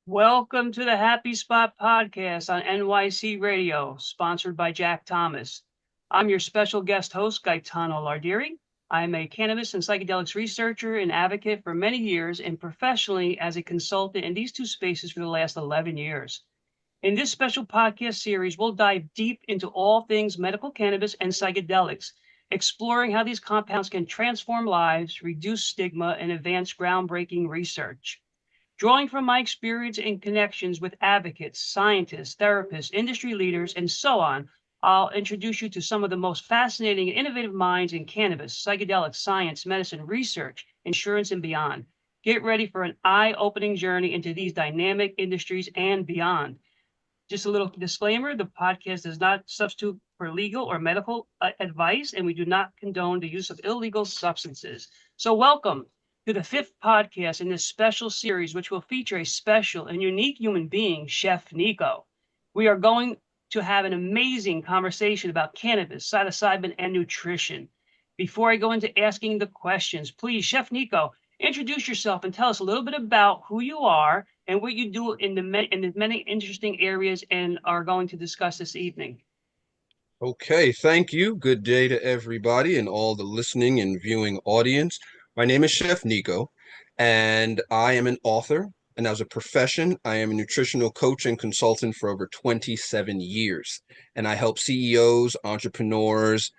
Welcome to the Happy Spot podcast on NYC Radio, sponsored by Jack Thomas. I'm your special guest host, Gaetano Lardiri. I'm a cannabis and psychedelics researcher and advocate for many years and professionally as a consultant in these two spaces for the last 11 years. In this special podcast series, we'll dive deep into all things medical cannabis and psychedelics, exploring how these compounds can transform lives, reduce stigma, and advance groundbreaking research. Drawing from my experience and connections with advocates, scientists, therapists, industry leaders, and so on, I'll introduce you to some of the most fascinating and innovative minds in cannabis, psychedelics, science, medicine, research, insurance, and beyond. Get ready for an eye-opening journey into these dynamic industries and beyond. Just a little disclaimer, the podcast does not substitute for legal or medical advice, and we do not condone the use of illegal substances. So welcome to the fifth podcast in this special series, which will feature a special and unique human being, Chef Nico. We are going to have an amazing conversation about cannabis, psilocybin, and nutrition. Before I go into asking the questions, please, Chef Nico, introduce yourself and tell us a little bit about who you are and what you do in the many interesting areas and are going to discuss this evening. Okay, thank you. Good day to everybody and all the listening and viewing audience. My name is Chef Nico, and I am an author. And as a profession, I am a nutritional coach and consultant for over 27 years. And I help CEOs, entrepreneurs,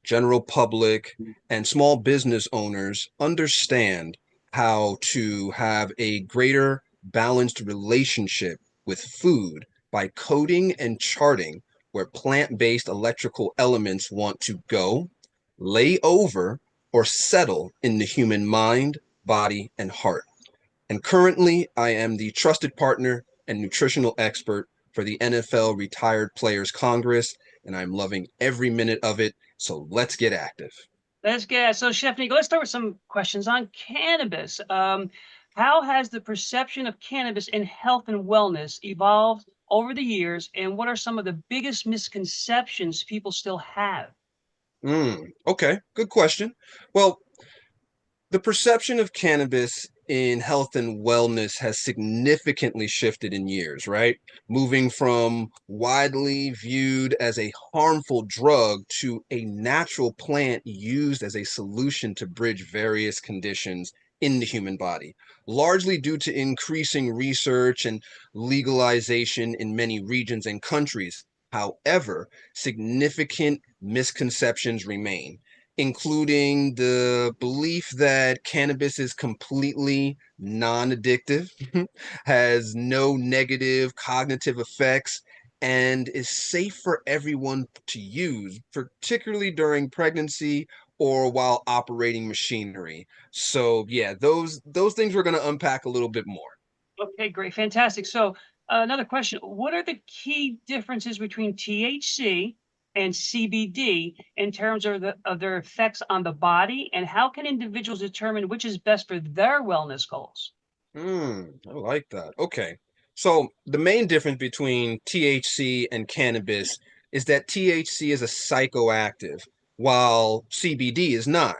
general public, and small business owners understand how to have a greater balanced relationship with food by coding and charting where plant-based electrical elements want to go, lay over, or settle in the human mind, body, and heart. And currently, I am the trusted partner and nutritional expert for the NFL Retired Players Congress, and I'm loving every minute of it. So let's get active. Let's get so, Chef Nico, let's start with some questions on cannabis. How has the perception of cannabis in health and wellness evolved over the years, and what are some of the biggest misconceptions people still have? Okay, good question. Well, the perception of cannabis in health and wellness has significantly shifted in years, right? Moving from widely viewed as a harmful drug to a natural plant used as a solution to bridge various conditions in the human body, largely due to increasing research and legalization in many regions and countries. However, significant misconceptions remain, including the belief that cannabis is completely non-addictive, has no negative cognitive effects, and is safe for everyone to use, particularly during pregnancy or while operating machinery. So yeah, those things we're going to unpack a little bit more. Okay, great, fantastic. So, another question: what are the key differences between THC and CBD in terms of their effects on the body, and how can individuals determine which is best for their wellness goals? I like that. Okay. So the main difference between THC and cannabis is that THC is a psychoactive, while CBD is not.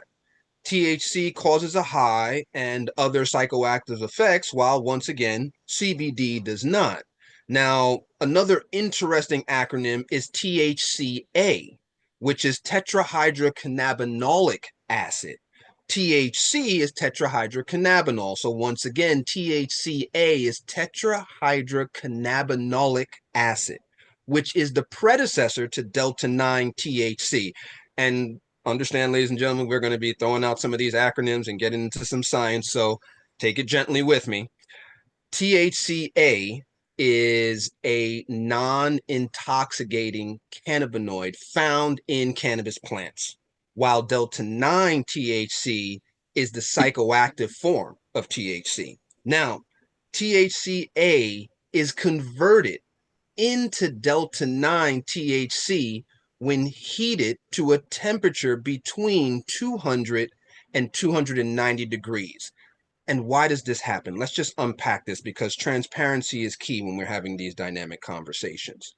THC causes a high and other psychoactive effects, while once again, CBD does not. Now, another interesting acronym is THCA, which is tetrahydrocannabinolic acid. THC is tetrahydrocannabinol. So once again, THCA is tetrahydrocannabinolic acid, which is the predecessor to delta 9 THC. And understand, ladies and gentlemen, we're going to be throwing out some of these acronyms and getting into some science, so take it gently with me. THCA is a non-intoxicating cannabinoid found in cannabis plants, while delta 9 THC is the psychoactive form of THC. Now, THCA is converted into delta 9 THC when heated to a temperature between 200 and 290 degrees. And why does this happen? Let's just unpack this because transparency is key when we're having these dynamic conversations.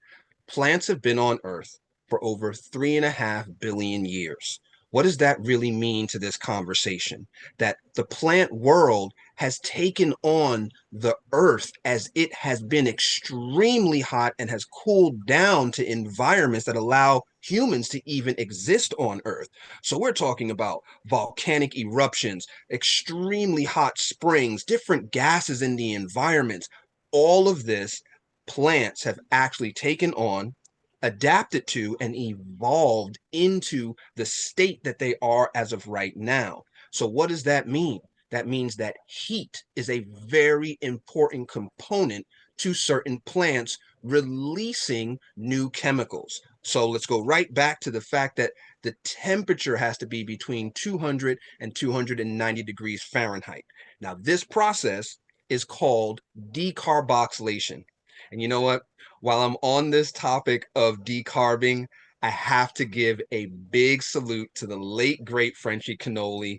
Plants have been on Earth for over 3.5 billion years. What does that really mean to this conversation? That the plant world has taken on the earth as it has been extremely hot and has cooled down to environments that allow humans to even exist on earth. So we're talking about volcanic eruptions, extremely hot springs, different gases in the environment. All of this plants have actually taken on, adapted to, and evolved into the state that they are as of right now. So what does that mean? That means that heat is a very important component to certain plants releasing new chemicals. So let's go right back to the fact that the temperature has to be between 200 and 290 degrees Fahrenheit. Now, this process is called decarboxylation. And you know what? While I'm on this topic of decarbing, I have to give a big salute to the late, great Frenchie Cannoli.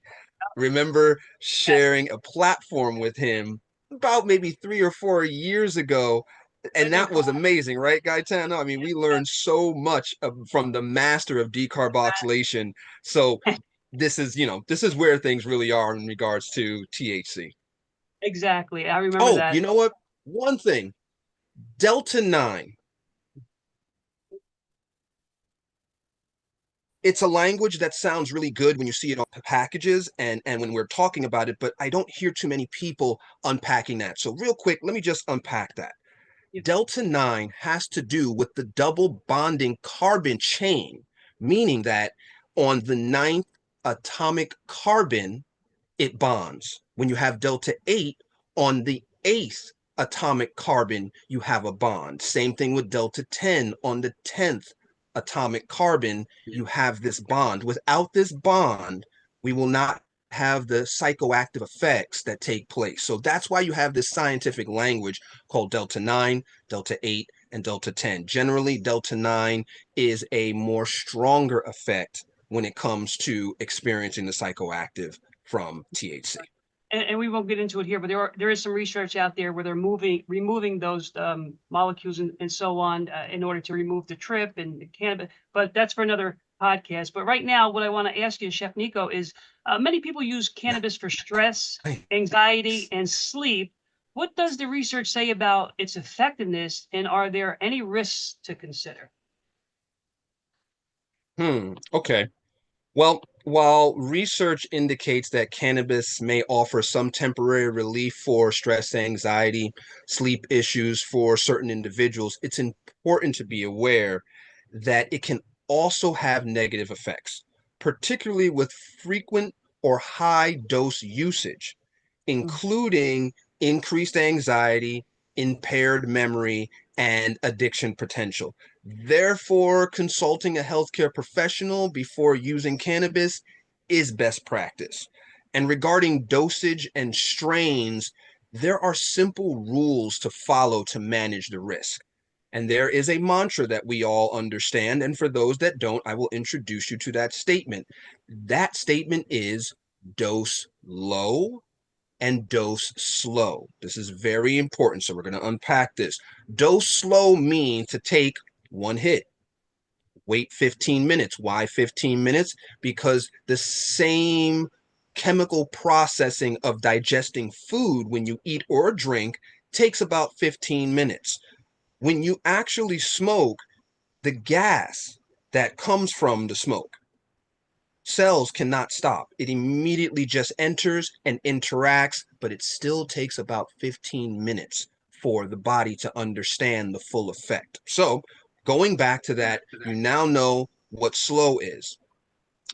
Remember sharing a platform with him about maybe 3 or 4 years ago. And Living that was color. amazing, right, Gaetano? I mean, we learned so much from the master of decarboxylation. So this is where things really are in regards to THC. Exactly. I remember Oh, you that. know what? One thing, Delta 9. It's a language that sounds really good when you see it on packages and when we're talking about it, but I don't hear too many people unpacking that. So real quick, let me just unpack that. Delta 9 has to do with the double bonding carbon chain, meaning that on the ninth atomic carbon, it bonds. When you have delta 8 on the eighth atomic carbon, you have a bond. Same thing with delta 10 on the 10th atomic carbon, you have this bond. Without this bond, we will not have the psychoactive effects that take place. So that's why you have this scientific language called delta 9, delta 8, and delta 10. Generally, delta 9 is a more stronger effect when it comes to experiencing the psychoactive from THC. And we won't get into it here, but there is some research out there where they're removing those molecules and so on in order to remove the trip and the cannabis. But that's for another podcast. But right now, what I want to ask you, Chef Nico, is many people use cannabis for stress, anxiety, and sleep. What does the research say about its effectiveness, and are there any risks to consider? Okay. Well, while research indicates that cannabis may offer some temporary relief for stress, anxiety, sleep issues for certain individuals, it's important to be aware that it can also have negative effects, particularly with frequent or high dose usage, including increased anxiety, impaired memory, and addiction potential. Therefore, consulting a healthcare professional before using cannabis is best practice. And regarding dosage and strains, there are simple rules to follow to manage the risk. And there is a mantra that we all understand. And for those that don't, I will introduce you to that statement. That statement is dose low and dose slow. This is very important. So we're going to unpack this. Dose slow means to take one hit, wait 15 minutes. Why 15 minutes? Because the same chemical processing of digesting food when you eat or drink takes about 15 minutes. When you actually smoke, the gas that comes from the smoke, cells cannot stop. It immediately just enters and interacts, but it still takes about 15 minutes for the body to understand the full effect. So, going back to that, you now know what slow is.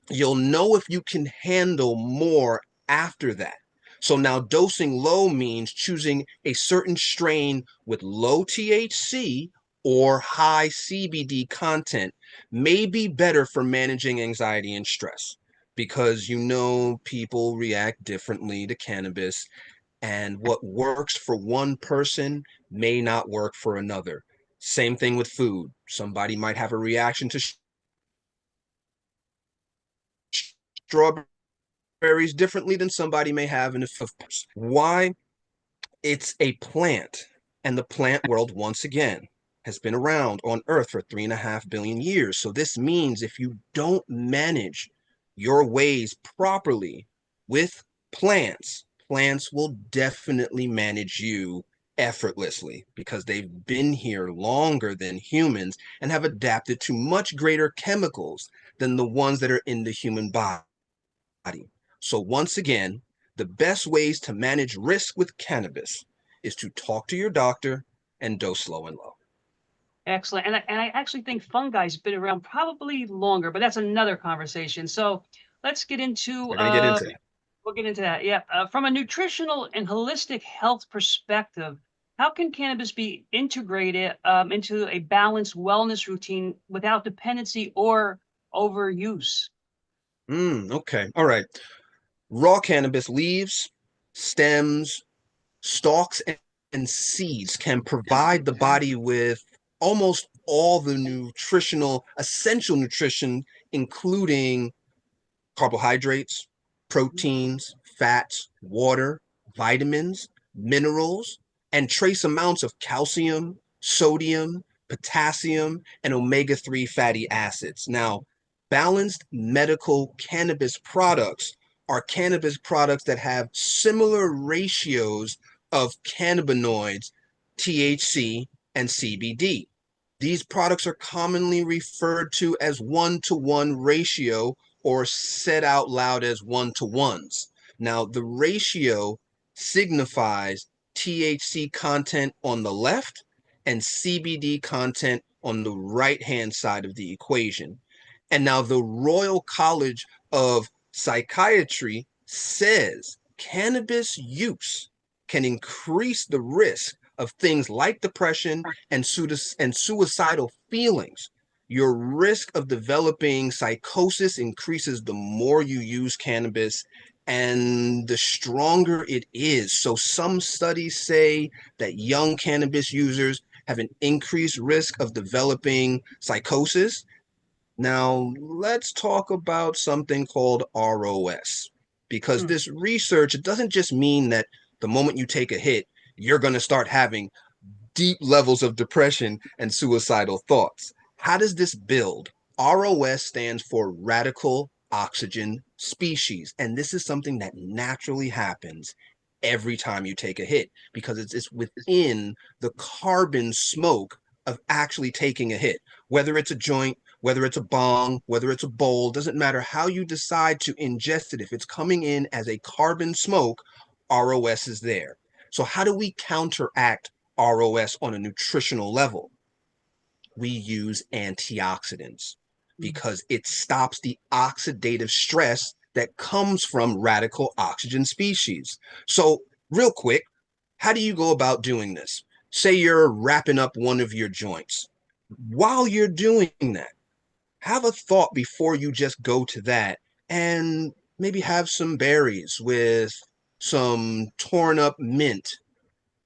You'll know if you can handle more after that. So now dosing low means choosing a certain strain with low THC or high CBD content may be better for managing anxiety and stress because you know people react differently to cannabis, and what works for one person may not work for another. Same thing with food. Somebody might have a reaction to strawberries differently than somebody may have in a why. It's a plant, and the plant world once again has been around on earth for 3.5 billion years. So this means if you don't manage your ways properly with plants, plants will definitely manage you effortlessly because they've been here longer than humans and have adapted to much greater chemicals than the ones that are in the human body. So once again, the best ways to manage risk with cannabis is to talk to your doctor and dose slow and low. Excellent. And I actually think fungi's been around probably longer, but that's another conversation. So let's get into We're going to get into that. we'll get into that. Yeah. From a nutritional and holistic health perspective, how can cannabis be integrated into a balanced wellness routine without dependency or overuse? Okay. All right. Raw cannabis leaves, stems, stalks, and seeds can provide the body with almost all the nutritional, essential nutrition, including carbohydrates, proteins, fats, water, vitamins, minerals, and trace amounts of calcium, sodium, potassium, and omega-3 fatty acids. Now, balanced medical cannabis products are cannabis products that have similar ratios of cannabinoids, THC, and CBD. These products are commonly referred to as one-to-one ratio or said out loud as one-to-ones. Now, the ratio signifies THC content on the left and CBD content on the right-hand side of the equation. And now the Royal College of Psychiatry says cannabis use can increase the risk of things like depression and suicidal feelings. Your risk of developing psychosis increases the more you use cannabis and the stronger it is. So some studies say that young cannabis users have an increased risk of developing psychosis. Now, let's talk about something called ROS, because this research, it doesn't just mean that the moment you take a hit, you're going to start having deep levels of depression and suicidal thoughts. How does this build? ROS stands for radical oxygen species, and this is something that naturally happens every time you take a hit because it's within the carbon smoke of actually taking a hit, whether it's a joint, whether it's a bong, whether it's a bowl, doesn't matter how you decide to ingest it. If it's coming in as a carbon smoke, ROS is there. So how do we counteract ROS on a nutritional level? We use antioxidants because it stops the oxidative stress that comes from radical oxygen species. So real quick, how do you go about doing this? Say you're wrapping up one of your joints. While you're doing that, have a thought before you just go to that and maybe have some berries with some torn up mint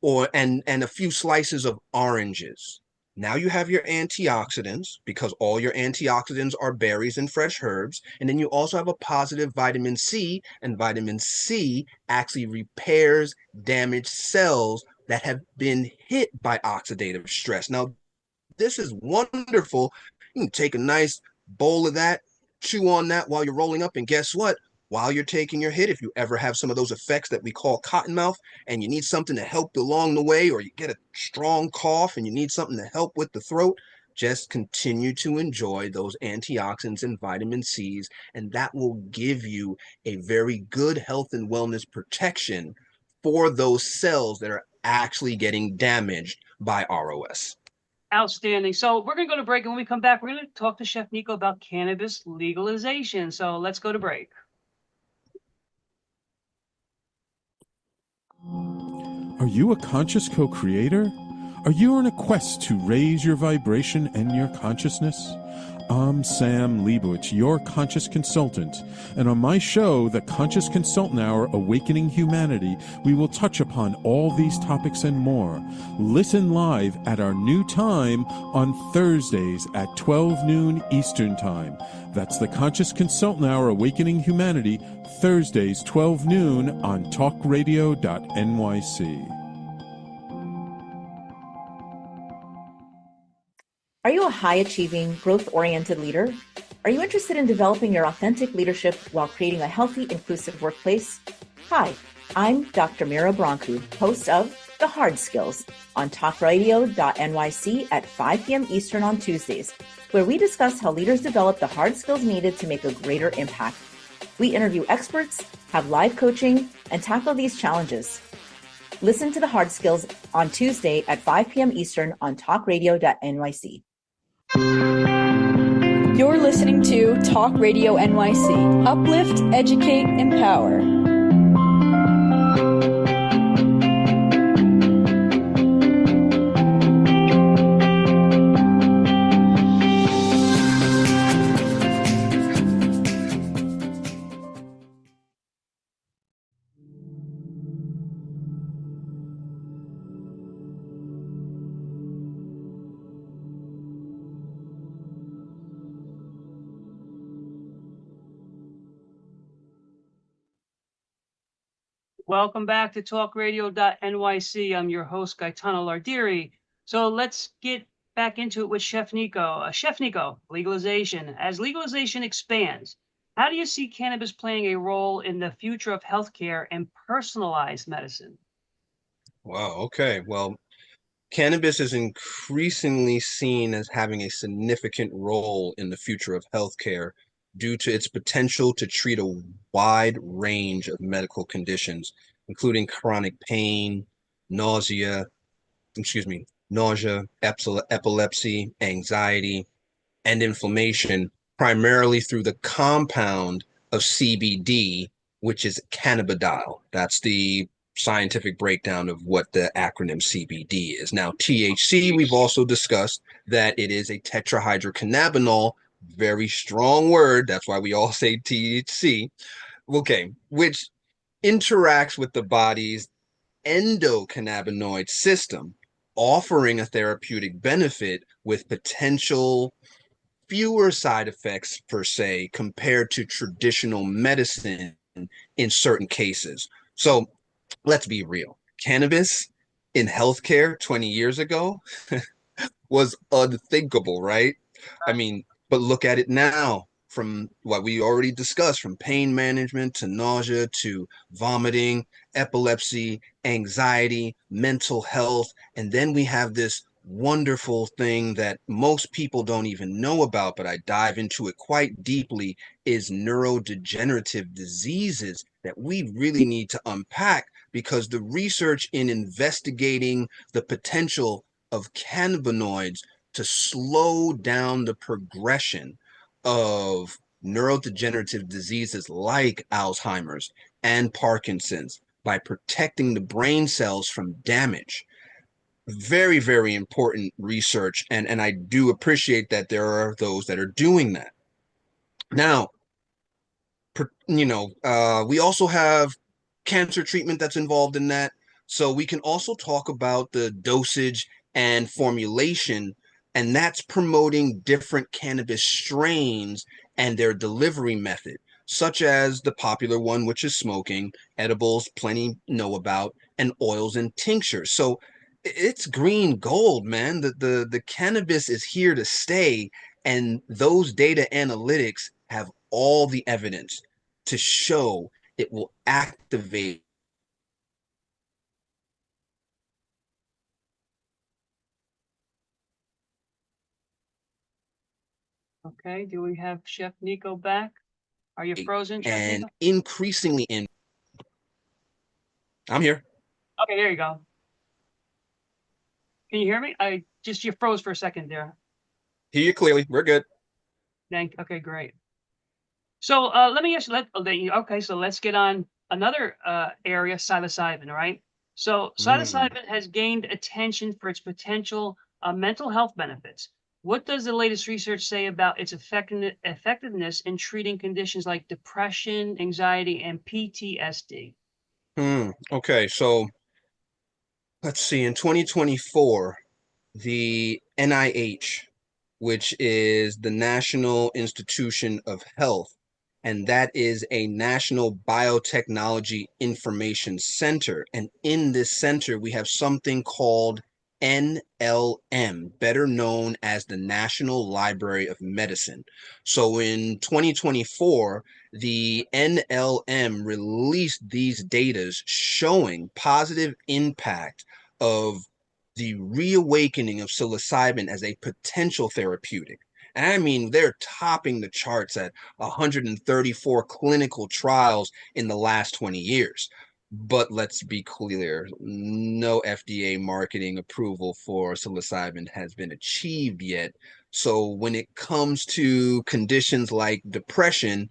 or and a few slices of oranges. Now you have your antioxidants because all your antioxidants are berries and fresh herbs. And then you also have a positive vitamin C, and vitamin C actually repairs damaged cells that have been hit by oxidative stress. Now, this is wonderful. You can take a nice bowl of that, chew on that while you're rolling up, and guess what? While you're taking your hit, if you ever have some of those effects that we call cottonmouth and you need something to help along the way, or you get a strong cough and you need something to help with the throat, just continue to enjoy those antioxidants and vitamin C's, and that will give you a very good health and wellness protection for those cells that are actually getting damaged by ROS. Outstanding. So we're going to go to break. And when we come back, we're going to talk to Chef Nico about cannabis legalization. So let's go to break. Are you a conscious co-creator? Are you on a quest to raise your vibration and your consciousness? I'm Sam Leibowitz, your conscious consultant, and on my show, The Conscious Consultant Hour Awakening Humanity, we will touch upon all these topics and more. Listen live at our new time on Thursdays at 12 noon Eastern Time. That's The Conscious Consultant Hour Awakening Humanity, Thursdays 12 noon on talkradio.nyc. Are you a high-achieving, growth-oriented leader? Are you interested in developing your authentic leadership while creating a healthy, inclusive workplace? Hi, I'm Dr. Mira Brancu, host of The Hard Skills on talkradio.nyc at 5 p.m. Eastern on Tuesdays, where we discuss how leaders develop the hard skills needed to make a greater impact. We interview experts, have live coaching, and tackle these challenges. Listen to The Hard Skills on Tuesday at 5 p.m. Eastern on talkradio.nyc. You're listening to Talk Radio NYC. Uplift, educate, empower. Welcome back to talkradio.nyc. I'm your host, Gaetano Lardiri. So let's get back into it with Chef Nico. Chef Nico, legalization. As legalization expands, how do you see cannabis playing a role in the future of healthcare and personalized medicine? Wow. Okay. Well, cannabis is increasingly seen as having a significant role in the future of healthcare due to its potential to treat a wide range of medical conditions, including chronic pain, nausea, epilepsy, anxiety, and inflammation, primarily through the compound of CBD, which is cannabidiol. That's the scientific breakdown of what the acronym CBD is. Now, THC, we've also discussed that it is a tetrahydrocannabinol, very strong word. That's why we all say THC. Okay, which interacts with the body's endocannabinoid system, offering a therapeutic benefit with potential fewer side effects per se compared to traditional medicine in certain cases. So let's be real. Cannabis in healthcare 20 years ago was unthinkable, right? I mean, but look at it now, from what we already discussed, from pain management to nausea to vomiting, epilepsy, anxiety, mental health. And then we have this wonderful thing that most people don't even know about, but I dive into it quite deeply, is neurodegenerative diseases that we really need to unpack, because the research in investigating the potential of cannabinoids to slow down the progression of neurodegenerative diseases like Alzheimer's and Parkinson's by protecting the brain cells from damage. Very, very important research. And I do appreciate that there are those that are doing that. Now, we also have cancer treatment that's involved in that. So we can also talk about the dosage and formulation, and that's promoting different cannabis strains and their delivery method, such as the popular one, which is smoking, edibles, plenty know about, and oils and tinctures. So it's green gold, man. The cannabis is here to stay, and those data analytics have all the evidence to show it will activate. Okay, do we have Chef Nico back? Are you frozen, Chef And Nico? increasingly I'm here. Okay, there you go. Can you hear me? You froze for a second there. Hear you clearly. We're good. Okay, great. So let me ask you, okay, so let's get on another area, psilocybin, right? So psilocybin has gained attention for its potential mental health benefits. What does the latest research say about its effectiveness in treating conditions like depression, anxiety, and PTSD? Okay, so let's see. In 2024, the NIH, which is the National Institution of Health, and that is a national biotechnology information center. And in this center, we have something called NLM, better known as the National Library of Medicine. So in 2024, the NLM released these data showing positive impact of the reawakening of psilocybin as a potential therapeutic. And I mean, they're topping the charts at 134 clinical trials in the last 20 years. But let's be clear, no FDA marketing approval for psilocybin has been achieved yet. So when it comes to conditions like depression,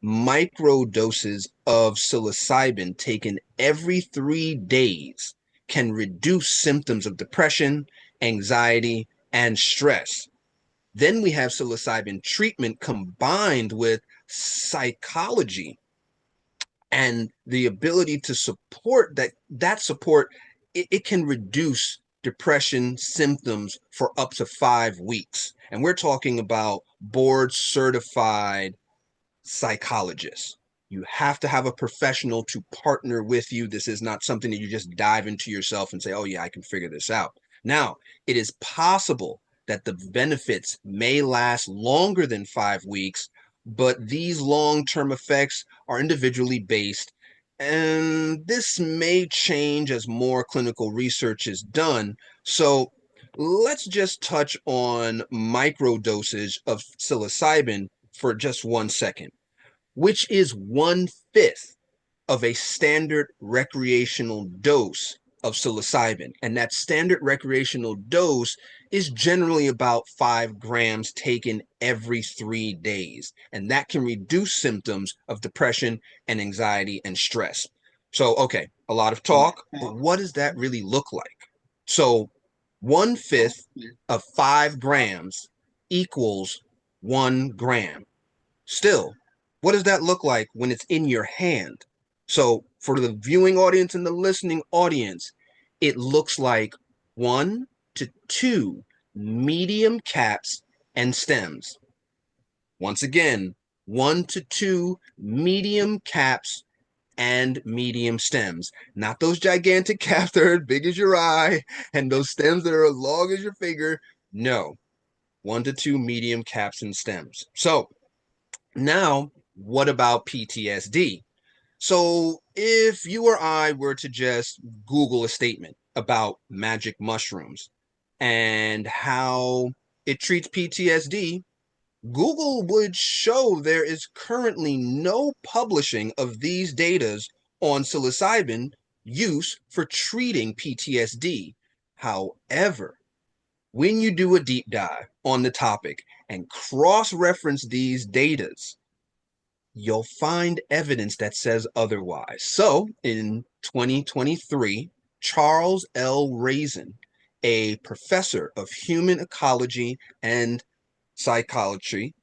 micro doses of psilocybin taken every 3 days can reduce symptoms of depression, anxiety, and stress. Then we have psilocybin treatment combined with psychology and the ability to support that support. It can reduce depression symptoms for up to 5 weeks. And we're talking about board certified psychologists. You have to have a professional to partner with you. This is not something that you just dive into yourself and say, oh, yeah, I can figure this out. Now, it is possible that the benefits may last longer than 5 weeks, but these long-term effects are individually based. And this may change as more clinical research is done. So let's just touch on microdosage of psilocybin for just 1 second, which is 1/5 of a standard recreational dose of psilocybin. And that standard recreational dose is generally about 5 grams taken every 3 days. And that can reduce symptoms of depression and anxiety and stress. So, okay, a lot of talk, but what does that really look like? So 1/5 of 5 grams equals 1 gram. Still, what does that look like when it's in your hand? So for the viewing audience and the listening audience, it looks like 1 to 2 medium caps and stems. Once again, 1 to 2 medium caps and medium stems. Not those gigantic caps that are as big as your eye and those stems that are as long as your finger. No, 1 to 2 medium caps and stems. So now, what about PTSD? So if you or I were to just Google a statement about magic mushrooms and how it treats PTSD, Google would show there is currently no publishing of these data on psilocybin use for treating PTSD. However, when you do a deep dive on the topic and cross-reference these data, you'll find evidence that says otherwise. So in 2023, Charles L. Raisin, a professor of human ecology and psychology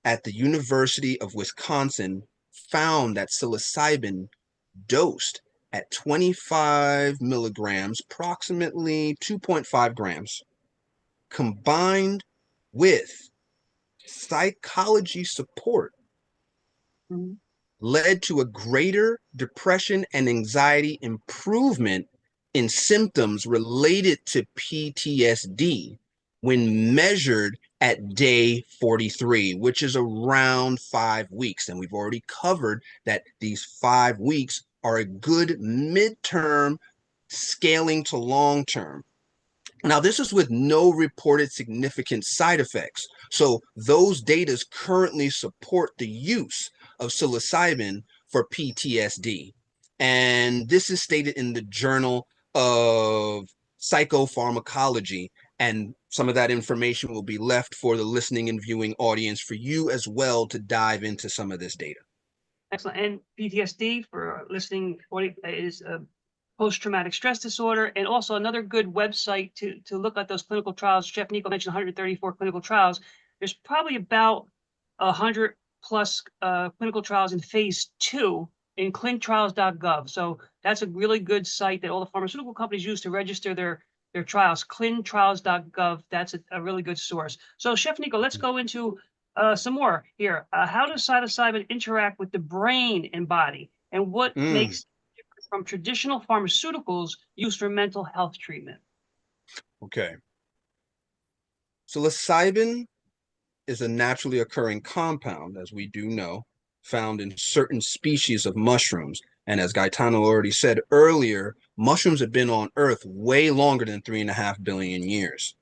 at the University of Wisconsin, found that psilocybin dosed at 25 milligrams, approximately 2.5 grams, combined with psychology support, led to a greater depression and anxiety improvement in symptoms related to PTSD when measured at day 43, which is around 5 weeks. And we've already covered that these 5 weeks are a good midterm scaling to long term. Now, this is with no reported significant side effects. So those data currently support the use of psilocybin for PTSD. And this is stated in the Journal of Psychopharmacology. And some of that information will be left for the listening and viewing audience for you as well to dive into some of this data. Excellent. And PTSD for listening is a post-traumatic stress disorder, and also another good website to look at those clinical trials. Chef Nico mentioned 134 clinical trials. There's probably about 100 plus clinical trials in phase 2 in clinicaltrials.gov. So that's a really good site that all the pharmaceutical companies use to register their trials. clinicaltrials.gov. That's a really good source. So Chef Nico, let's go into some more here. How does psilocybin interact with the brain and body, and what makes it different from traditional pharmaceuticals used for mental health treatment? Okay. Psilocybin is a naturally occurring compound, as we do know, found in certain species of mushrooms. And as Gaetano already said earlier, mushrooms have been on Earth way longer than 3.5 billion years.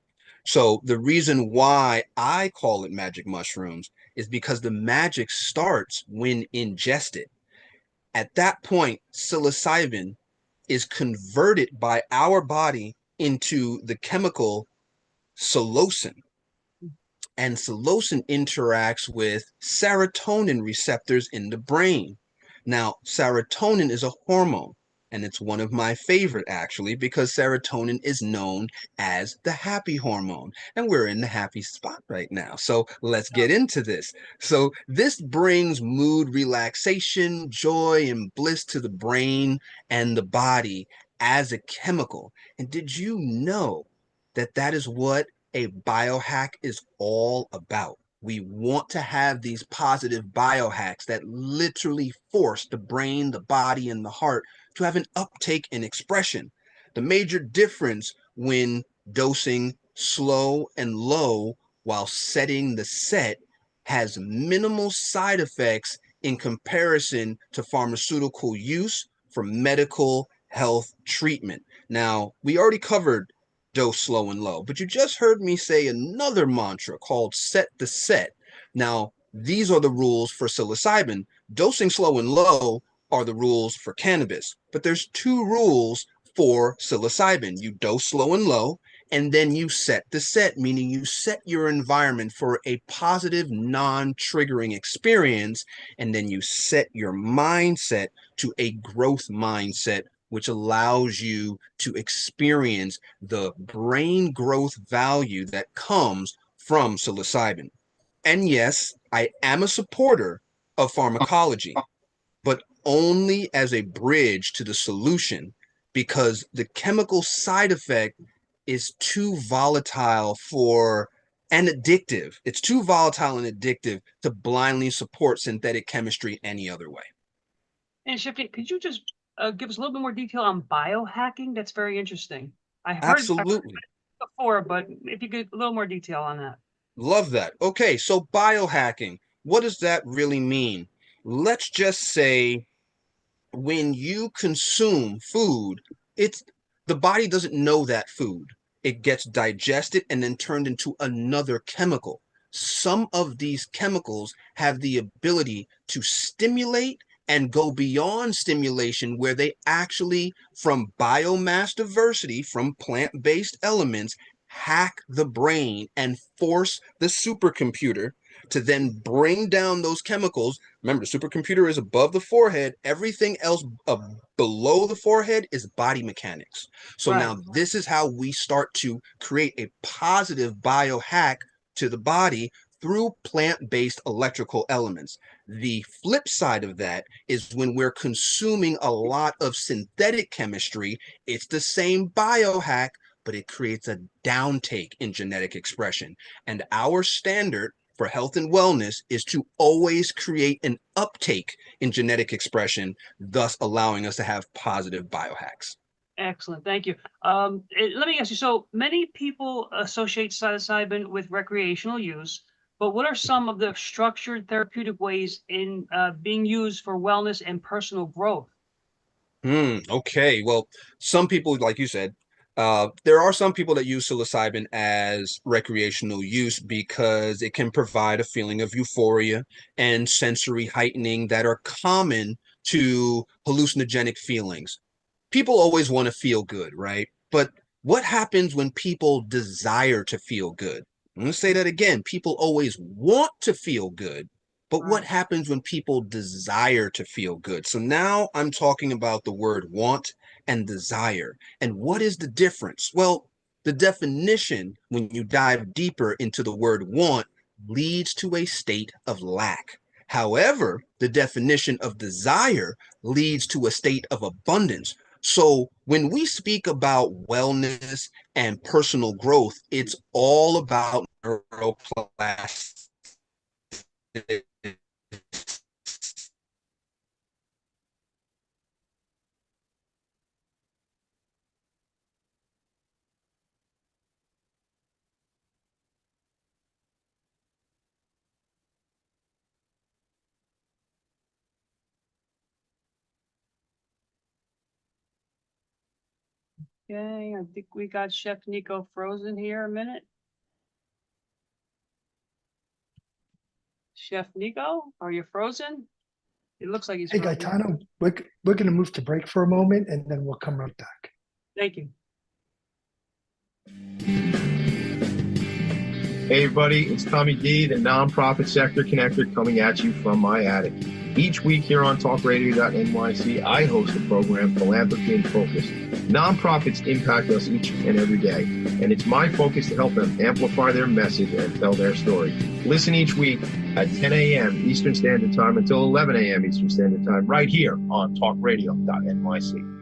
So the reason why I call it magic mushrooms is because the magic starts when ingested. At that point, psilocybin is converted by our body into the chemical psilocin, and psilocin interacts with serotonin receptors in the brain. Now, serotonin is a hormone, and it's one of my favorite actually, because serotonin is known as the happy hormone, and we're in the happy spot right now. So let's get into this. So this brings mood relaxation, joy, and bliss to the brain and the body as a chemical. And did you know that that is what a biohack is all about? We want to have these positive biohacks that literally force the brain, the body, and the heart to have an uptake in expression. The major difference when dosing slow and low while setting the set has minimal side effects in comparison to pharmaceutical use for medical health treatment. Now, we already covered dose slow and low, but you just heard me say another mantra called set the set. Now, these are the rules for psilocybin. Dosing slow and low are the rules for cannabis, but there's two rules for psilocybin. You dose slow and low, and then you set the set, meaning you set your environment for a positive, non-triggering experience, and then you set your mindset to a growth mindset, which allows you to experience the brain growth value that comes from psilocybin. And yes, I am a supporter of pharmacology, but only as a bridge to the solution, because the chemical side effect is too volatile for and addictive. It's too volatile and addictive to blindly support synthetic chemistry any other way. And shifting, could you just give us a little bit more detail on biohacking? That's very interesting. I've heard Absolutely. it before, but if you could a little more detail on that. Love that. Okay, so biohacking, what does that really mean? Let's just say when you consume food, it's the body doesn't know that food. It gets digested and then turned into another chemical. Some of these chemicals have the ability to stimulate and go beyond stimulation, where they actually, from biomass diversity, from plant-based elements, hack the brain and force the supercomputer to then bring down those chemicals. Remember, the supercomputer is above the forehead. Everything else below the forehead is body mechanics. So Right. now this is how we start to create a positive biohack to the body through plant-based electrical elements. The flip side of that is when we're consuming a lot of synthetic chemistry, it's the same biohack, but it creates a downtake in genetic expression. And our standard for health and wellness is to always create an uptake in genetic expression, thus allowing us to have positive biohacks. Excellent. Thank you. Let me ask you, so many people associate psilocybin with recreational use, but what are some of the structured therapeutic ways in being used for wellness and personal growth? Okay. Well, some people, like you said, there are some people that use psilocybin as recreational use because it can provide a feeling of euphoria and sensory heightening that are common to hallucinogenic feelings. People always want to feel good, right? But what happens when people desire to feel good? I'm going to say that again. People always want to feel good, but what Right. happens when people desire to feel good? So now I'm talking about the word want and desire. And what is the difference? Well, the definition, when you dive deeper into the word want, leads to a state of lack. However, the definition of desire leads to a state of abundance. So when we speak about wellness and personal growth, it's all about neuroplasticity. Okay, I think we got Chef Nico frozen here a minute. Chef Nico, are you frozen? It looks like he's Hey, frozen. Gaetano, we're going to move to break for a moment and then we'll come right back. Thank you. Hey everybody, it's Tommy D, the nonprofit sector connector, coming at you from my attic. Each week here on talkradio.nyc, I host a program, Philanthropy in Focus. Nonprofits impact us each and every day, and it's my focus to help them amplify their message and tell their story. Listen each week at 10 a.m. Eastern Standard Time until 11 a.m. Eastern Standard Time, right here on talkradio.nyc.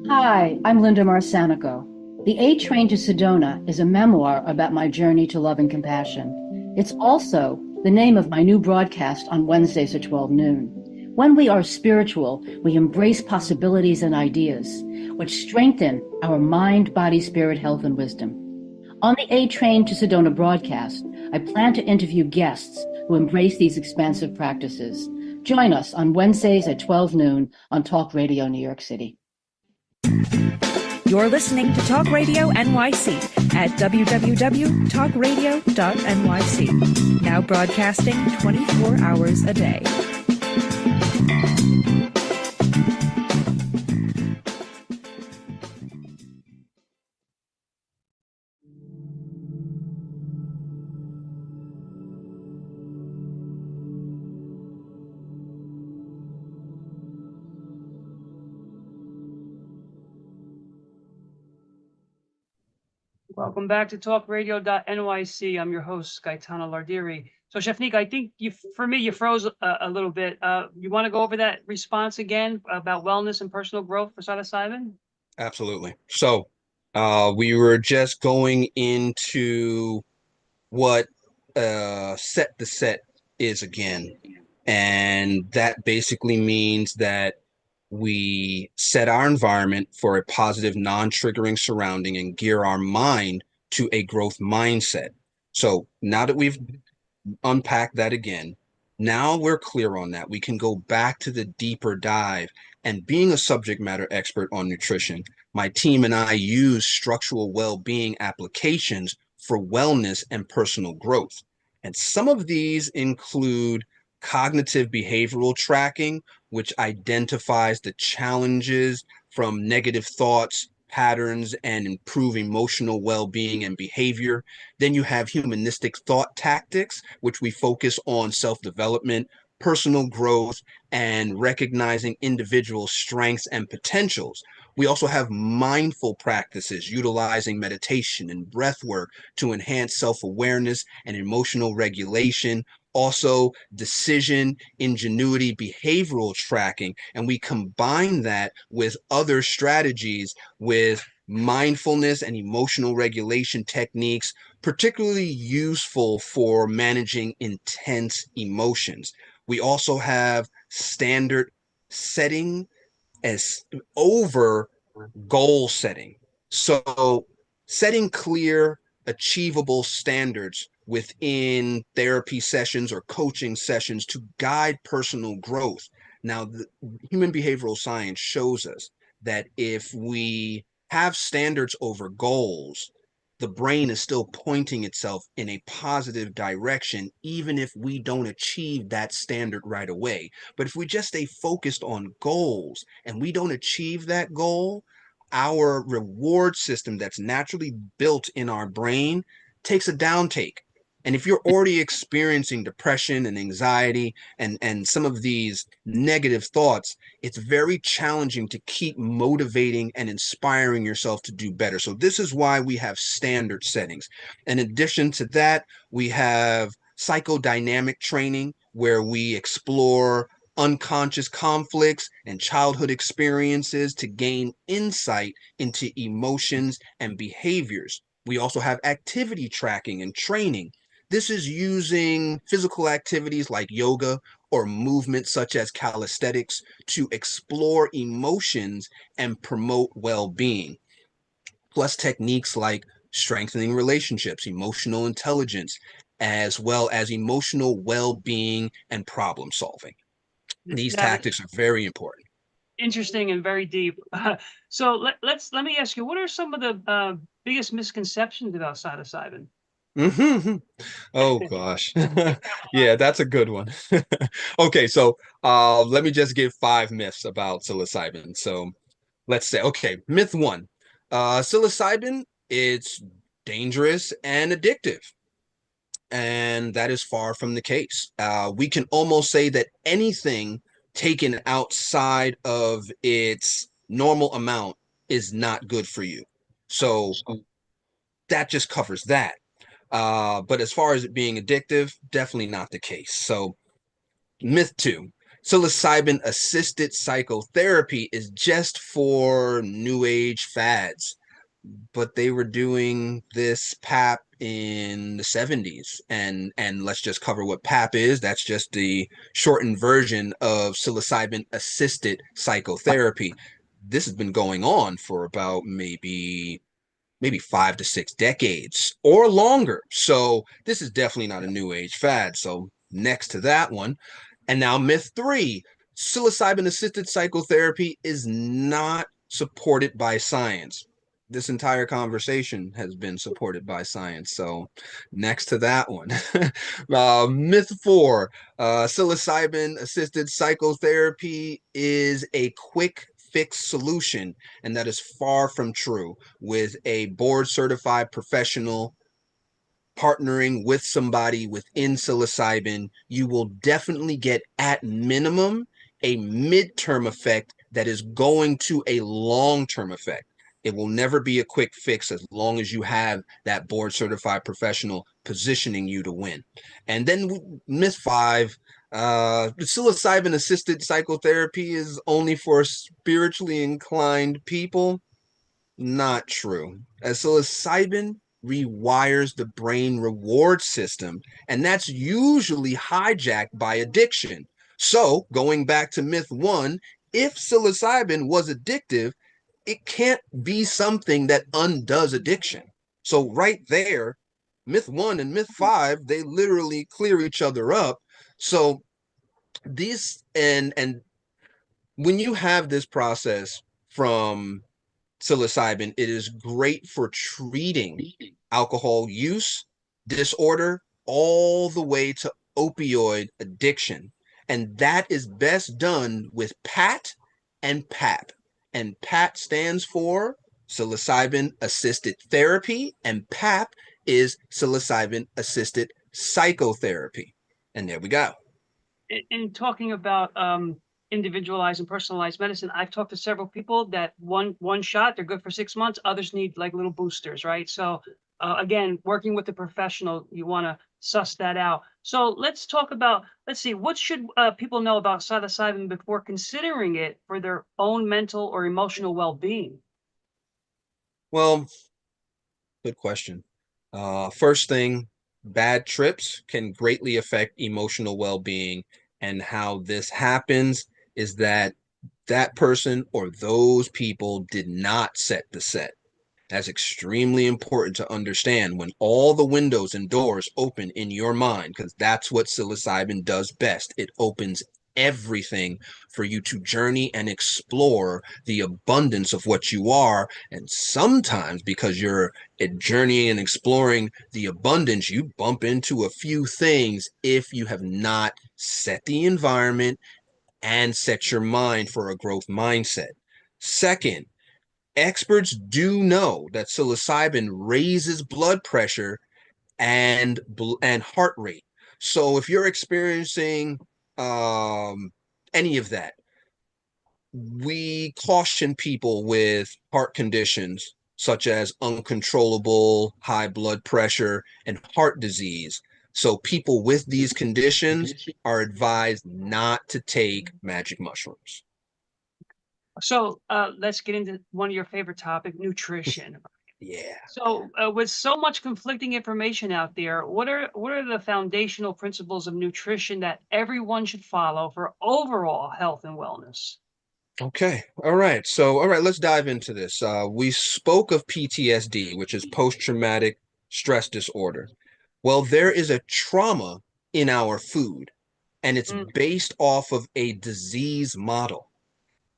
Hi, I'm Linda Marsanico. The A Train to Sedona is a memoir about my journey to love and compassion. It's also the name of my new broadcast on Wednesdays at 12 noon. When we are spiritual, we embrace possibilities and ideas, which strengthen our mind, body, spirit, health, and wisdom. On the A Train to Sedona broadcast, I plan to interview guests who embrace these expansive practices. Join us on Wednesdays at 12 noon on Talk Radio New York City. You're listening to Talk Radio NYC at www.talkradio.nyc. Now broadcasting 24 hours a day. Welcome back to talkradio.nyc. I'm your host, Gaetano Lardiri. So, Chef Nico, I think you froze a little bit. You want to go over that response again about wellness and personal growth for psilocybin? Absolutely. So, we were just going into what set the set is again. And that basically means that we set our environment for a positive, non-triggering surrounding and gear our mind to a growth mindset. So now that we've unpacked that again, now we're clear on that. We can go back to the deeper dive. And being a subject matter expert on nutrition, my team and I use structural well-being applications for wellness and personal growth. And some of these include cognitive behavioral tracking, which identifies the challenges from negative thoughts, patterns, and improve emotional well-being and behavior. Then you have humanistic thought tactics, which we focus on self-development, personal growth, and recognizing individual strengths and potentials. We also have mindful practices utilizing meditation and breath work to enhance self-awareness and emotional regulation. Also, decision, ingenuity, behavioral tracking, and we combine that with other strategies with mindfulness and emotional regulation techniques, particularly useful for managing intense emotions. We also have standard setting as over goal setting. So setting clear, achievable standards within therapy sessions or coaching sessions to guide personal growth. Now, the human behavioral science shows us that if we have standards over goals, the brain is still pointing itself in a positive direction, even if we don't achieve that standard right away. But if we just stay focused on goals and we don't achieve that goal, our reward system that's naturally built in our brain takes a downtake. And if you're already experiencing depression and anxiety and some of these negative thoughts, it's very challenging to keep motivating and inspiring yourself to do better. So this is why we have standard settings. In addition to that, we have psychodynamic training where we explore unconscious conflicts and childhood experiences to gain insight into emotions and behaviors. We also have activity tracking and training. This is using physical activities like yoga or movement such as calisthenics to explore emotions and promote well-being, plus techniques like strengthening relationships, emotional intelligence, as well as emotional well-being and problem solving. These Now, tactics are very important. Interesting and very deep. So let me ask you, what are some of the biggest misconceptions about psilocybin? Hmm. Oh gosh. Yeah, that's a good one. Okay, so let me just give 5 myths about psilocybin. So let's say, okay, myth one, psilocybin, it's dangerous and addictive. And that is far from the case. We can almost say that anything taken outside of its normal amount is not good for you. So that just covers that. But as far as it being addictive, definitely not the case. So, myth two, psilocybin assisted psychotherapy is just for new age fads, but they were doing this PAP in the 70s. And let's just cover what PAP is. That's just the shortened version of psilocybin assisted psychotherapy. This has been going on for about maybe 5 to 6 decades or longer. So this is definitely not a new age fad. So next to that one, and now myth three, psilocybin assisted psychotherapy is not supported by science. This entire conversation has been supported by science. So next to that one, myth four, psilocybin assisted psychotherapy is a quick fix solution, and that is far from true. With a board certified professional partnering with somebody within psilocybin, you will definitely get at minimum a midterm effect that is going to a long-term effect. It will never be a quick fix as long as you have that board certified professional positioning you to win. And then myth five, psilocybin assisted psychotherapy is only for spiritually inclined people. Not true. As psilocybin rewires the brain reward system, and that's usually hijacked by addiction. So, going back to myth one, if psilocybin was addictive, it can't be something that undoes addiction. So, right there, myth one and myth five, they literally clear each other up. So, these and when you have this process from psilocybin, it is great for treating alcohol use disorder all the way to opioid addiction. And that is best done with PAT and PAP. And PAT stands for psilocybin assisted therapy, and PAP is psilocybin assisted psychotherapy. And there we go. In talking about individualized and personalized medicine, I've talked to several people that one shot, they're good for 6 months. Others need like little boosters, right? So again, working with a professional, you want to suss that out. So let's talk about, let's see, what should people know about psilocybin before considering it for their own mental or emotional well-being? Well, good question. First thing, bad trips can greatly affect emotional well-being, and how this happens is that that person or those people did not set the set. That's extremely important to understand when all the windows and doors open in your mind, because that's what psilocybin does best. It opens everything for you to journey and explore the abundance of what you are. And sometimes, because you're journeying and exploring the abundance, you bump into a few things if you have not set the environment and set your mind for a growth mindset. Second, experts do know that psilocybin raises blood pressure and heart rate. So if you're experiencing um, any of that, we caution people with heart conditions such as uncontrollable high blood pressure and heart disease. So people with these conditions are advised not to take magic mushrooms. So let's get into one of your favorite topic, nutrition. Yeah. So, with so much conflicting information out there, what are the foundational principles of nutrition that everyone should follow for overall health and wellness? Okay. All right. So, all right, let's dive into this. We spoke of PTSD, which is post-traumatic stress disorder. Well, there is a trauma in our food, and it's Mm, based off of a disease model.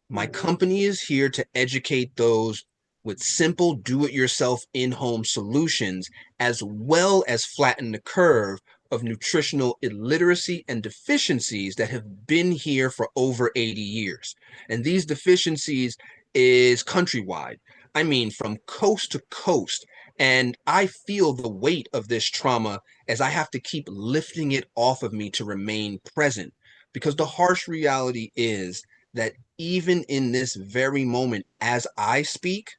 My company is here to educate those with simple do-it-yourself in-home solutions, as well as flatten the curve of nutritional illiteracy and deficiencies that have been here for over 80 years. And these deficiencies is countrywide. I mean, from coast to coast. And I feel the weight of this trauma as I have to keep lifting it off of me to remain present. Because the harsh reality is that even in this very moment, as I speak,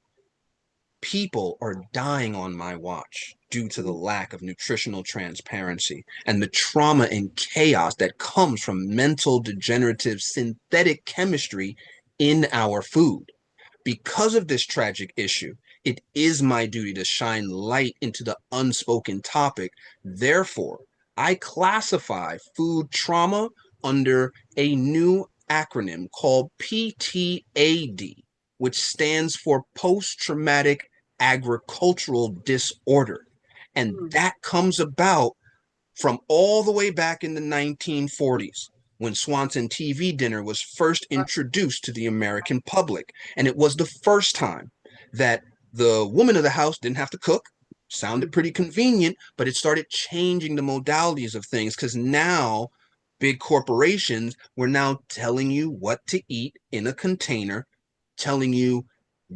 people are dying on my watch due to the lack of nutritional transparency and the trauma and chaos that comes from mental degenerative synthetic chemistry in our food. Because of this tragic issue, it is my duty to shine light into the unspoken topic. Therefore, I classify food trauma under a new acronym called PTAD, which stands for post-traumatic agricultural disorder. And that comes about from all the way back in the 1940s when Swanson TV dinner was first introduced to the American public. And it was the first time that the woman of the house didn't have to cook. Sounded pretty convenient, but it started changing the modalities of things because now big corporations were now telling you what to eat in a container, telling you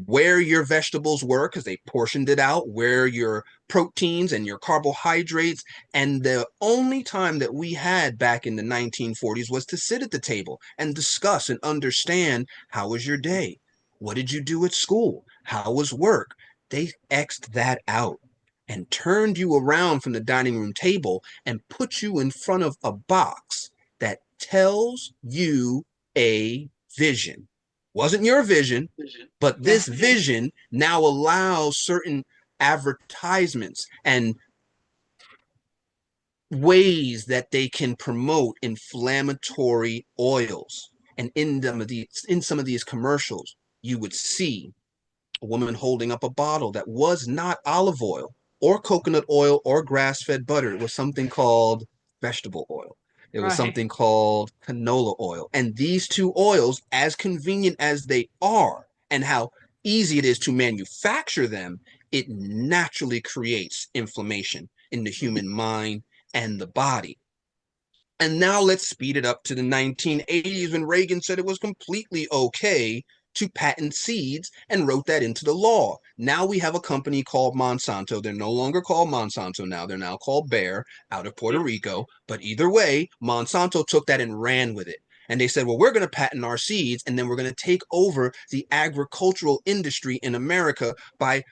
where your vegetables were because they portioned it out, where your proteins and your carbohydrates. And the only time that we had back in the 1940s was to sit at the table and discuss and understand, how was your day? What did you do at school? How was work? They X'd that out and turned you around from the dining room table and put you in front of a box that tells you a vision. Wasn't your vision, but this vision now allows certain advertisements and ways that they can promote inflammatory oils. And in some of these commercials, you would see a woman holding up a bottle that was not olive oil or coconut oil or grass-fed butter. It was something called vegetable oil. It was something called canola oil. And these two oils, as convenient as they are, and how easy it is to manufacture them, it naturally creates inflammation in the human mind and the body. And now let's speed it up to the 1980s when Reagan said it was completely okay to patent seeds and wrote that into the law. Now we have a company called Monsanto. They're no longer called Monsanto now. They're now called Bayer out of Puerto Rico. But either way, Monsanto took that and ran with it. And they said, well, we're going to patent our seeds, and then we're going to take over the agricultural industry in America by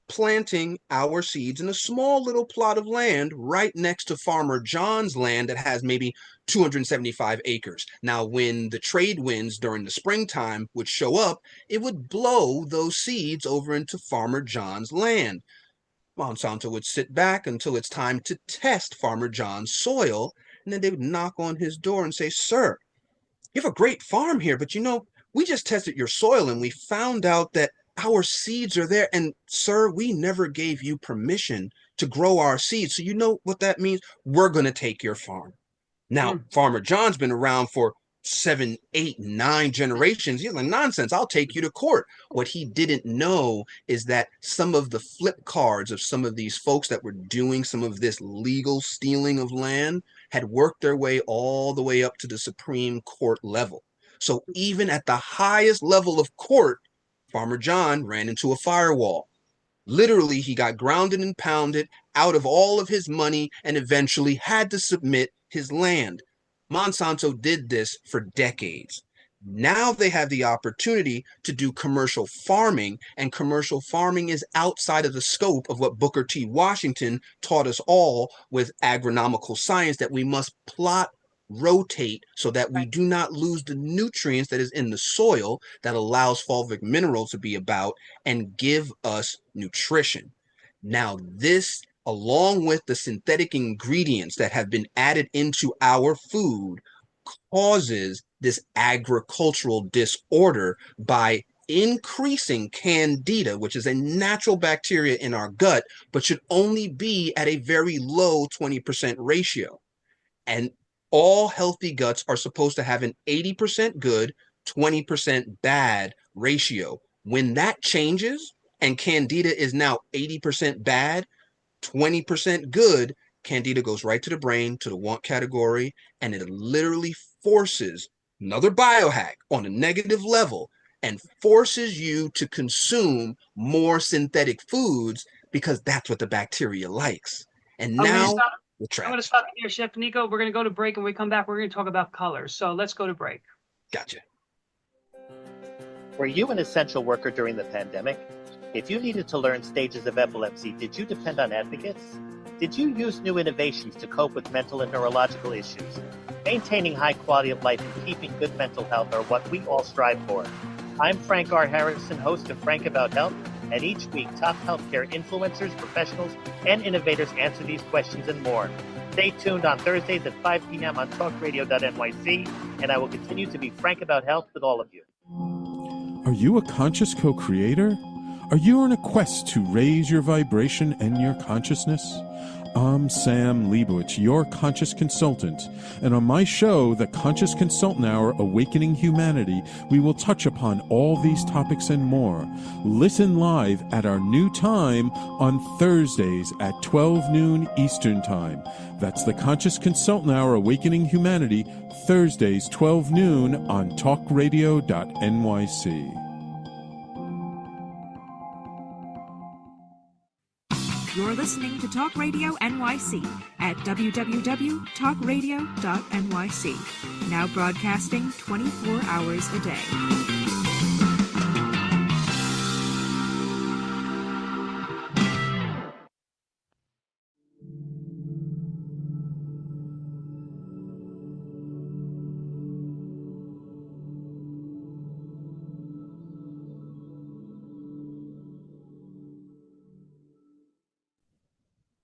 planting our seeds in a small little plot of land right next to Farmer John's land that has maybe 275 acres. Now, when the trade winds during the springtime would show up, it would blow those seeds over into Farmer John's land. Monsanto would sit back until it's time to test Farmer John's soil, and then they would knock on his door and say, sir, you have a great farm here, but we just tested your soil and we found out that our seeds are there. And sir, we never gave you permission to grow our seeds. So you know what that means? We're going to take your farm. Now, Farmer John's been around for 7, 8, 9 generations. He's like, nonsense, I'll take you to court. What he didn't know is that some of the flip cards of some of these folks that were doing some of this legal stealing of land had worked their way all the way up to the Supreme Court level. So even at the highest level of court, Farmer John ran into a firewall. Literally, he got grounded and pounded out of all of his money and eventually had to submit his land. Monsanto did this for decades. Now they have the opportunity to do commercial farming, and commercial farming is outside of the scope of what Booker T. Washington taught us all with agronomical science, that we must plot, rotate, so that we do not lose the nutrients that is in the soil that allows fulvic minerals to be about and give us nutrition. Now, this, along with the synthetic ingredients that have been added into our food, causes this agricultural disorder by increasing candida, which is a natural bacteria in our gut, but should only be at a very low 20% ratio. And all healthy guts are supposed to have an 80% good, 20% bad ratio. When that changes and candida is now 80% bad, 20% good, candida goes right to the brain, to the want category, and it literally forces another biohack on a negative level and forces you to consume more synthetic foods because that's what the bacteria likes. And I'm going to now stop. we're I'm going to trapped. stop here, Chef Nico. We're going to go to break, and when we come back, we're going to talk about colors. So let's go to break. Gotcha. Were you an essential worker during the pandemic? If you needed to learn stages of epilepsy, did you depend on advocates? Did you use new innovations to cope with mental and neurological issues? Maintaining high quality of life and keeping good mental health are what we all strive for. I'm Frank R. Harrison, host of Frank About Health, and each week top healthcare influencers, professionals, and innovators answer these questions and more. Stay tuned on Thursdays at 5 p.m. on talkradio.nyc, and I will continue to be frank about health with all of you. Are you a conscious co-creator? Are you on a quest to raise your vibration and your consciousness? I'm Sam Leibowitz, your conscious consultant, and on my show, The Conscious Consultant Hour, Awakening Humanity, we will touch upon all these topics and more. Listen live at our new time on Thursdays at 12 noon Eastern Time. That's The Conscious Consultant Hour, Awakening Humanity, Thursdays 12 noon on talkradio.nyc. You're listening to Talk Radio NYC at www.talkradio.nyc. Now broadcasting 24 hours a day.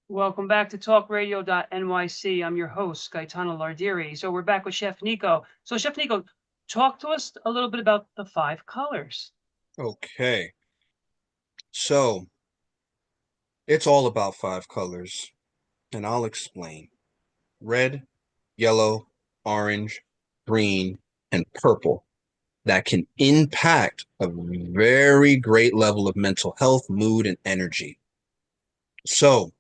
Welcome back to talkradio.nyc. I'm your host, Gaetano Lardiri. So we're back with Chef Nico. So Chef Nico, talk to us a little bit about the 5 colors. Okay. So it's all about 5 colors, and I'll explain. Red, yellow, orange, green, and purple that can impact a very great level of mental health, mood, and energy. So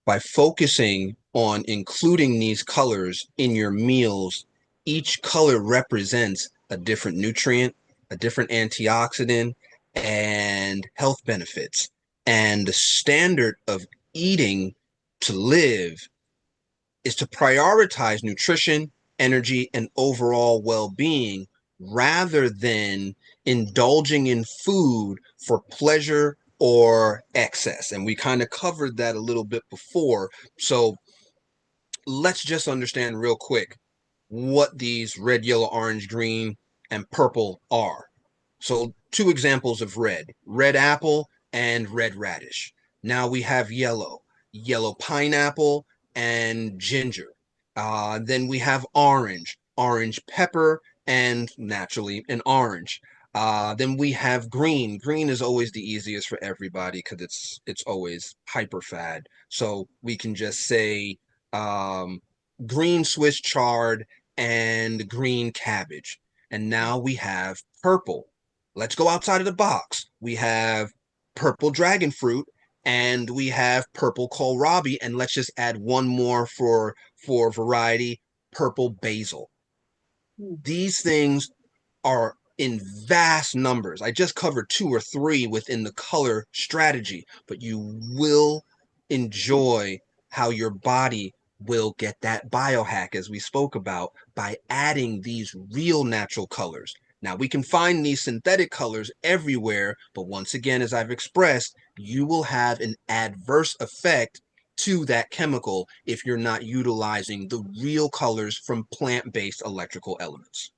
by focusing on including these colors in your meals, each color represents a different nutrient, a different antioxidant, and health benefits. And the standard of eating to live is to prioritize nutrition, energy, and overall well-being rather than indulging in food for pleasure or excess. And we kind of covered that a little bit before. So let's just understand real quick what these red, yellow, orange, green, and purple are. So 2 examples of red apple and red radish. Now we have yellow pineapple and ginger. Then we have orange pepper, and naturally an orange. Then we have green. Green is always the easiest for everybody because it's always hyper fad. So we can just say green Swiss chard and green cabbage. And now we have purple. Let's go outside of the box. We have purple dragon fruit and we have purple kohlrabi, and let's just add one more for variety, purple basil. These things are in vast numbers. I just covered 2 or 3 within the color strategy, but you will enjoy how your body will get that biohack, as we spoke about, by adding these real natural colors. Now, we can find these synthetic colors everywhere, but once again, as I've expressed, you will have an adverse effect to that chemical if you're not utilizing the real colors from plant-based electrical elements.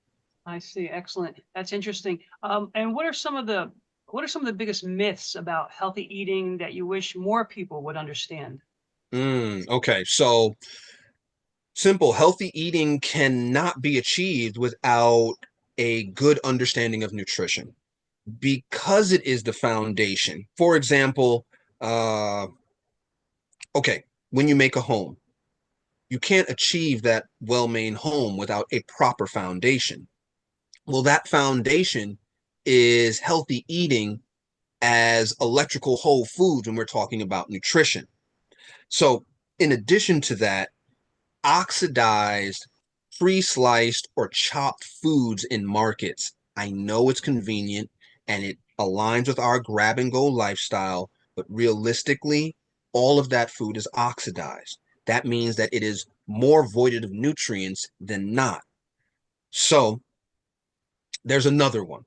I see. Excellent. That's interesting. And what are some of the biggest myths about healthy eating that you wish more people would understand? Okay, so simple. Healthy eating cannot be achieved without a good understanding of nutrition because it is the foundation. For example, okay, when you make a home, you can't achieve that well-made home without a proper foundation. Well, that foundation is healthy eating as electrical whole foods when we're talking about nutrition. So, in addition to that, oxidized, pre-sliced, or chopped foods in markets, I know it's convenient and it aligns with our grab and go lifestyle, but realistically, all of that food is oxidized. That means that it is more voided of nutrients than not. So, there's another one.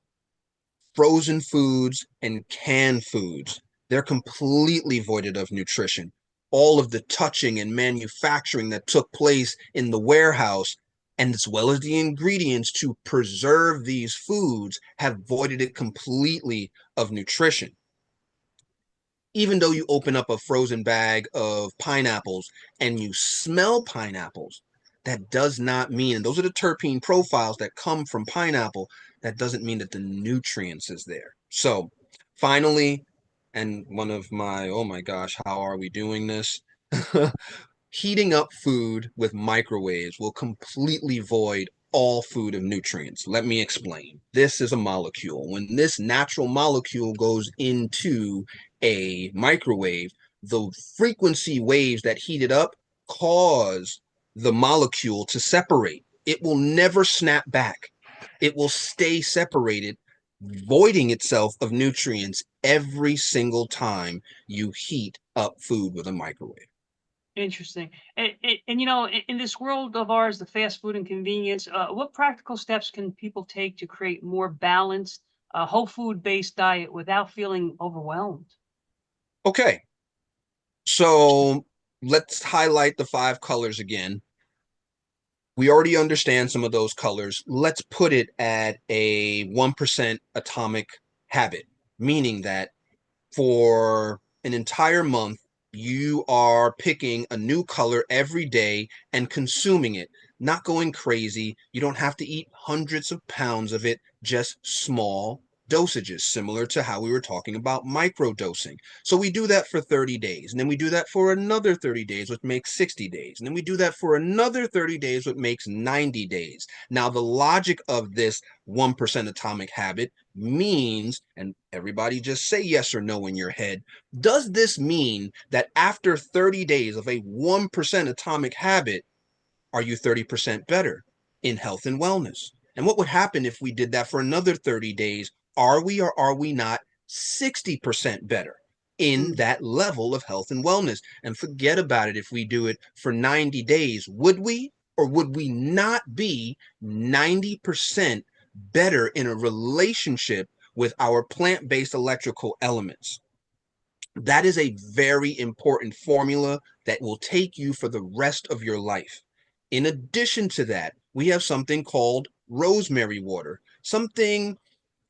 Frozen foods and canned foods, they're completely voided of nutrition. All of the touching and manufacturing that took place in the warehouse, and as well as the ingredients to preserve these foods, have voided it completely of nutrition. Even though you open up a frozen bag of pineapples and you smell pineapples, that does not mean, and those are the terpene profiles that come from pineapple, that doesn't mean that the nutrients is there. So finally, and one of my, oh my gosh, how are we doing this? Heating up food with microwaves will completely void all food of nutrients. Let me explain. This is a molecule. When this natural molecule goes into a microwave, the frequency waves that heat it up cause the molecule to separate. It will never snap back. It will stay separated, voiding itself of nutrients every single time you heat up food with a microwave. Interesting. And you know, in this world of ours, the fast food and convenience, what practical steps can people take to create more balanced, whole food based diet without feeling overwhelmed? Okay, so let's highlight the 5 colors again. We already understand some of those colors. Let's put it at a 1% atomic habit, meaning that for an entire month, you are picking a new color every day and consuming it, not going crazy. You don't have to eat hundreds of pounds of it, just small dosages, similar to how we were talking about microdosing. So we do that for 30 days, and then we do that for another 30 days, which makes 60 days. And then we do that for another 30 days, which makes 90 days. Now, the logic of this 1% atomic habit means, and everybody just say yes or no in your head, does this mean that after 30 days of a 1% atomic habit, are you 30% better in health and wellness? And what would happen if we did that for another 30 days? Are we or are we not 60% better in that level of health and wellness? And forget about it if we do it for 90 days. Would we or would we not be 90% better in a relationship with our plant-based electrical elements? That is a very important formula that will take you for the rest of your life. In addition to that, we have something called rosemary water, something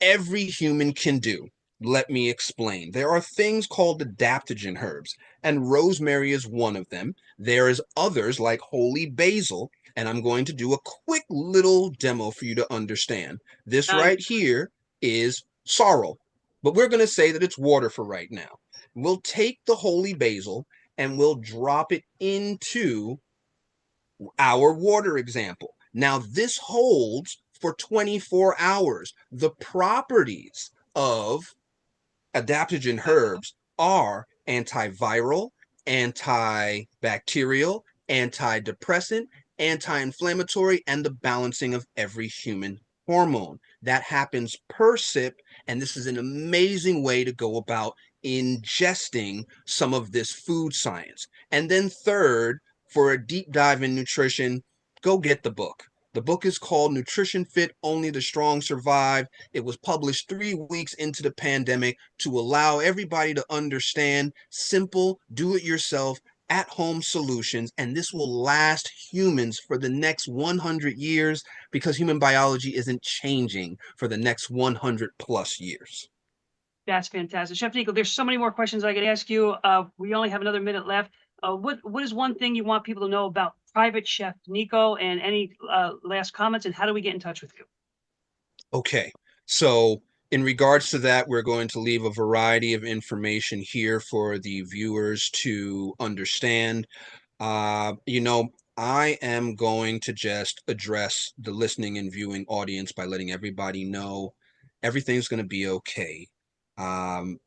every human can do. Let me explain. There are things called adaptogen herbs, and rosemary is one of them. There is others like holy basil, and I'm going to do a quick little demo for you to understand. This right here is sorrel, but we're going to say that it's water for right now. We'll take the holy basil and we'll drop it into our water example. Now, this holds for 24 hours. The properties of adaptogen herbs are antiviral, antibacterial, antidepressant, anti-inflammatory, and the balancing of every human hormone. That happens per sip, and this is an amazing way to go about ingesting some of this food science. And then third, for a deep dive in nutrition, go get the book. The book is called Nutrition Fit, Only the Strong Survive. It was published 3 weeks into the pandemic to allow everybody to understand simple, do-it-yourself, at-home solutions, and this will last humans for the next 100 years because human biology isn't changing for the next 100 plus years. That's fantastic. Chef Nico, there's so many more questions I could ask you. We only have another minute left. What is one thing you want people to know about Private Chef Nico, and any last comments, and how do we get in touch with you? Okay, so in regards to that, we're going to leave a variety of information here for the viewers to understand. You know, I am going to just address the listening and viewing audience by letting everybody know everything's going to be okay.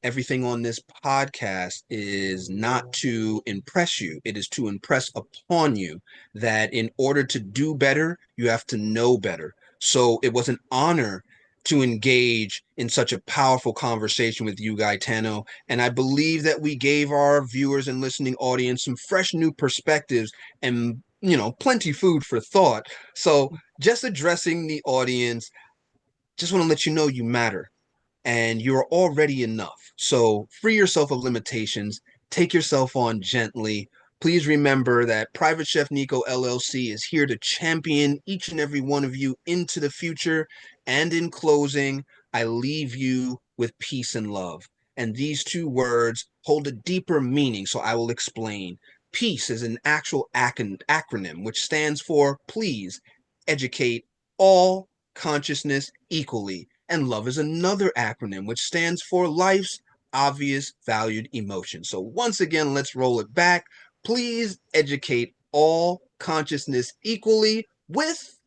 Everything on this podcast is not to impress you. It is to impress upon you that in order to do better, you have to know better. So it was an honor to engage in such a powerful conversation with you, Gaetano. And I believe that we gave our viewers and listening audience some fresh new perspectives and, plenty food for thought. So just addressing the audience, just want to let you know you matter and you're already enough. So free yourself of limitations, take yourself on gently. Please remember that Private Chef Nico LLC is here to champion each and every one of you into the future. And in closing, I leave you with peace and love. And these two words hold a deeper meaning, so I will explain. Peace is an actual acronym which stands for please educate all consciousness equally. And love is another acronym which stands for life's obvious valued emotion. So once again, let's roll it back. Please educate all consciousness equally with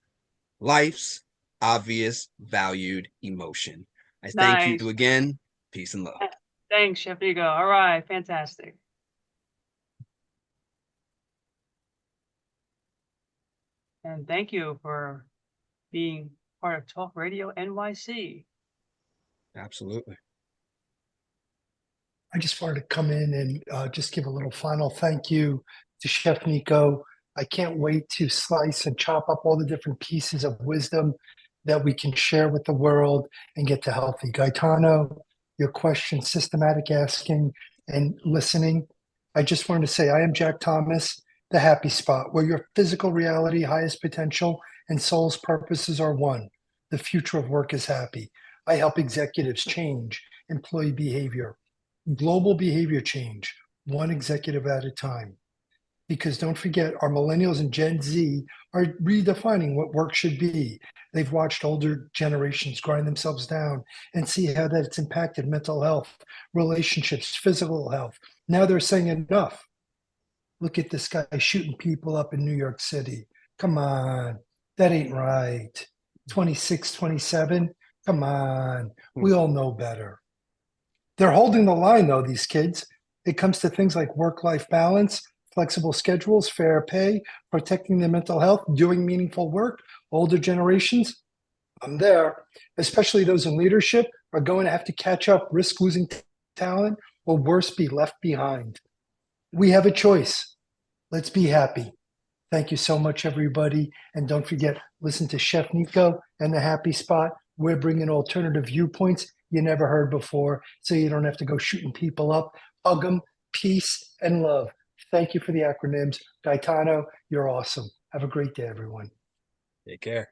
life's obvious valued emotion. I thank you Nice. again. Peace and love. Thanks, Chef Nico. All right, fantastic. And thank you for being part of Talk Radio NYC. Absolutely. I just wanted to come in and just give a little final thank you to Chef Nico. I can't wait to slice and chop up all the different pieces of wisdom that we can share with the world and get to healthy. Gaetano, your question, systematic asking and listening. I just wanted to say I am Jack Thomas, the happy spot, where your physical reality, highest potential, and soul's purposes are one. The future of work is happy. I help executives change employee behavior, global behavior change, one executive at a time. Because don't forget, our millennials and Gen Z are redefining what work should be. They've watched older generations grind themselves down and see how that's impacted mental health, relationships, physical health. Now they're saying enough. Look at this guy shooting people up in New York City. Come on, that ain't right. 26, 27, come on, we all know better. They're holding the line, though, these kids. It comes to things like work-life balance, flexible schedules, fair pay, protecting their mental health, doing meaningful work. Older generations, I'm there, especially those in leadership, are going to have to catch up, risk losing talent, or worse, be left behind. We have a choice. Let's be happy. Thank you so much, everybody. And don't forget, listen to Chef Nico and The Happy Spot. We're bringing alternative viewpoints you never heard before, so you don't have to go shooting people up. Hug them, peace, and love. Thank you for the acronyms. Gaetano, you're awesome. Have a great day, everyone. Take care.